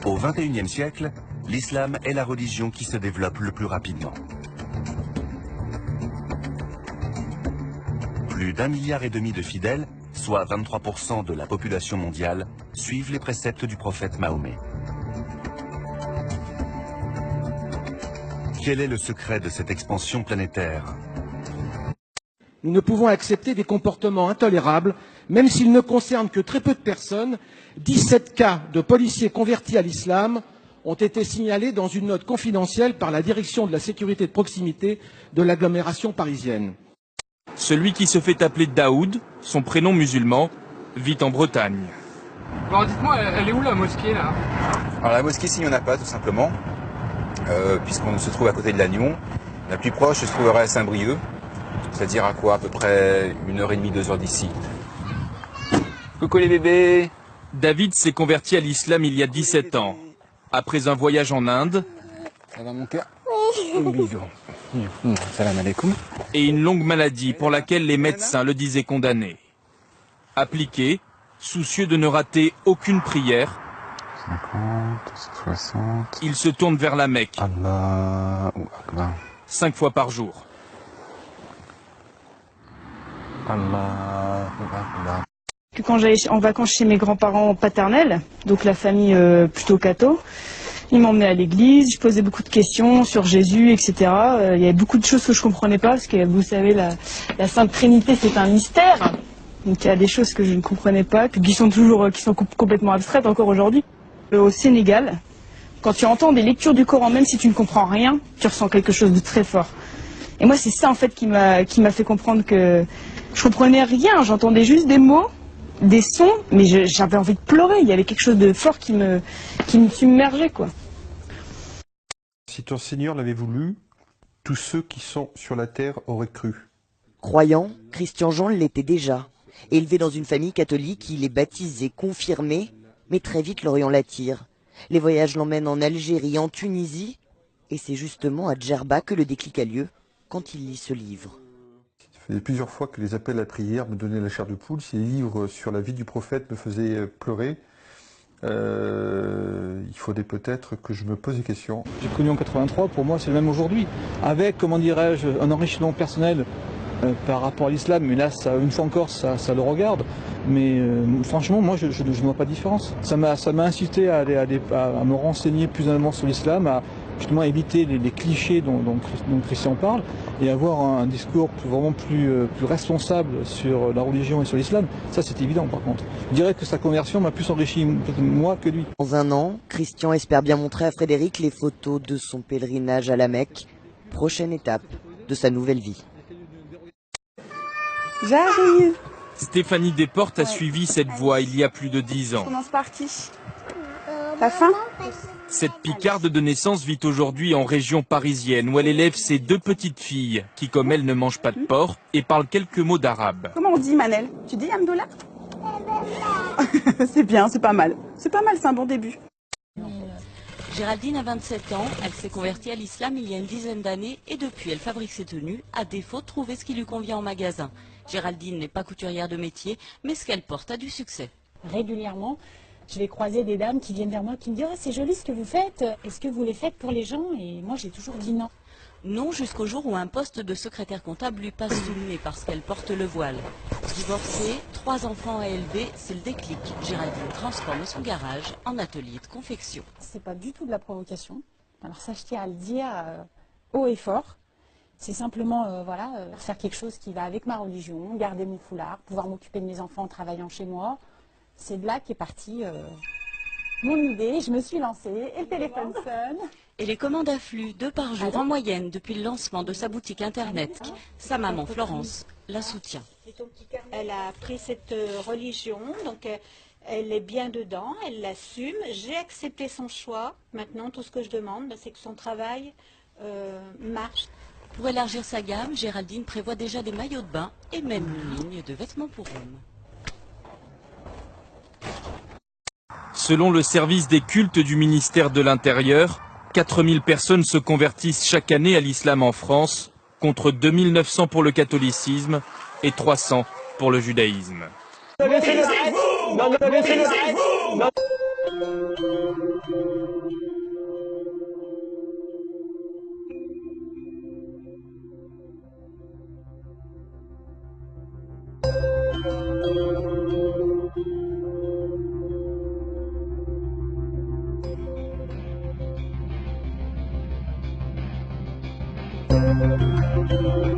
Au XXIe siècle, l'islam est la religion qui se développe le plus rapidement. Plus d'1,5 milliard de fidèles, soit 23% de la population mondiale, suivent les préceptes du prophète Mahomet. Quel est le secret de cette expansion planétaire? Nous ne pouvons accepter des comportements intolérables, même s'ils ne concernent que très peu de personnes. 17 cas de policiers convertis à l'islam ont été signalés dans une note confidentielle par la direction de la sécurité de proximité de l'agglomération parisienne. Celui qui se fait appeler Daoud, son prénom musulman, vit en Bretagne. Bon, dites-moi, elle est où la mosquée là? Alors la mosquée, ici, il n'y en a pas tout simplement, puisqu'on se trouve à côté de Lannion. La plus proche se trouverait à Saint-Brieuc, c'est-à-dire à quoi, à peu près 1h30, 2h d'ici. Coucou les bébés! David s'est converti à l'islam il y a 17 ans. Après un voyage en Inde, Ça va mon cœur? Bisous. Salam alaikum. et une longue maladie pour laquelle les médecins le disaient condamné. Appliqué, soucieux de ne rater aucune prière, 50, 60... il se tourne vers la Mecque, Allahu Akbar. 5 fois par jour. Allahu Akbar. Quand j'allais en vacances chez mes grands-parents paternels, donc la famille plutôt catho, ils m'emmenaient à l'église, je posais beaucoup de questions sur Jésus, etc. Il y avait beaucoup de choses que je comprenais pas, parce que vous savez, la Sainte Trinité, c'est un mystère. Donc il y a des choses que je ne comprenais pas, puis qui sont complètement abstraites encore aujourd'hui. Au Sénégal, quand tu entends des lectures du Coran, même si tu ne comprends rien, tu ressens quelque chose de très fort. Et moi, c'est ça en fait qui m'a fait comprendre que je comprenais rien, j'entendais juste des mots, des sons, mais j'avais envie de pleurer. Il y avait quelque chose de fort qui me submergeait, quoi. Si ton Seigneur l'avait voulu, tous ceux qui sont sur la terre auraient cru. Croyant, Christian Jean l'était déjà. Élevé dans une famille catholique, il est baptisé, confirmé, mais très vite l'Orient l'attire. Les voyages l'emmènent en Algérie, en Tunisie, et c'est justement à Djerba que le déclic a lieu quand il lit ce livre. Ça faisait plusieurs fois que les appels à la prière me donnaient la chair de poule. Ces livres sur la vie du prophète me faisaient pleurer. Il faudrait peut-être que je me pose des questions. J'ai connu en 83, pour moi c'est le même aujourd'hui, avec, comment dirais-je, un enrichissement personnel par rapport à l'islam, mais là, ça, une fois encore, ça le regarde. Mais franchement, moi, je ne vois pas de différence. Ça m'a incité à me renseigner plus en amont sur l'islam, à justement éviter les clichés dont Christian parle, et avoir un discours vraiment plus responsable sur la religion et sur l'islam. Ça, c'est évident, par contre. Je dirais que sa conversion m'a plus enrichi, moi, que lui. Dans un an, Christian espère bien montrer à Frédéric les photos de son pèlerinage à la Mecque. Prochaine étape de sa nouvelle vie. J'arrive. Stéphanie Desportes a suivi cette voie il y a plus de 10 ans. Je commence par qui? T'as faim? Cette Picarde de naissance vit aujourd'hui en région parisienne où elle élève ses 2 petites filles qui, comme elle, ne mangent pas de porc et parlent quelques mots d'arabe. Comment on dit, Manel? Tu dis Amdoula? C'est bien, c'est pas mal. C'est pas mal, c'est un bon début. Géraldine a 27 ans, elle s'est convertie à l'islam il y a une dizaine d'années et depuis elle fabrique ses tenues, à défaut de trouver ce qui lui convient en magasin. Géraldine n'est pas couturière de métier, mais ce qu'elle porte a du succès. Régulièrement, je vais croiser des dames qui viennent vers moi, qui me disent « Oh, c'est joli ce que vous faites, est-ce que vous les faites pour les gens ?» Et moi j'ai toujours dit non. Non, jusqu'au jour où un poste de secrétaire comptable lui passe sous le nez parce qu'elle porte le voile. Divorcée, 3 enfants à élever, c'est le déclic. Géraldine transforme son garage en atelier de confection. C'est pas du tout de la provocation. Alors ça, je tiens à le dire haut et fort. C'est simplement faire quelque chose qui va avec ma religion, garder mon foulard, pouvoir m'occuper de mes enfants en travaillant chez moi. C'est de là qu'est partie mon idée. Je me suis lancée et le téléphone sonne. Et les commandes affluent 2 par jour en moyenne depuis le lancement de sa boutique internet. Sa maman Florence la soutient. Elle a pris cette religion, donc elle est bien dedans, elle l'assume. J'ai accepté son choix. Maintenant, tout ce que je demande, c'est que son travail marche. Pour élargir sa gamme, Géraldine prévoit déjà des maillots de bain et même une ligne de vêtements pour hommes. Selon le service des cultes du ministère de l'Intérieur, 4000 personnes se convertissent chaque année à l'islam en France, contre 2900 pour le catholicisme et 300 pour le judaïsme. Thank you.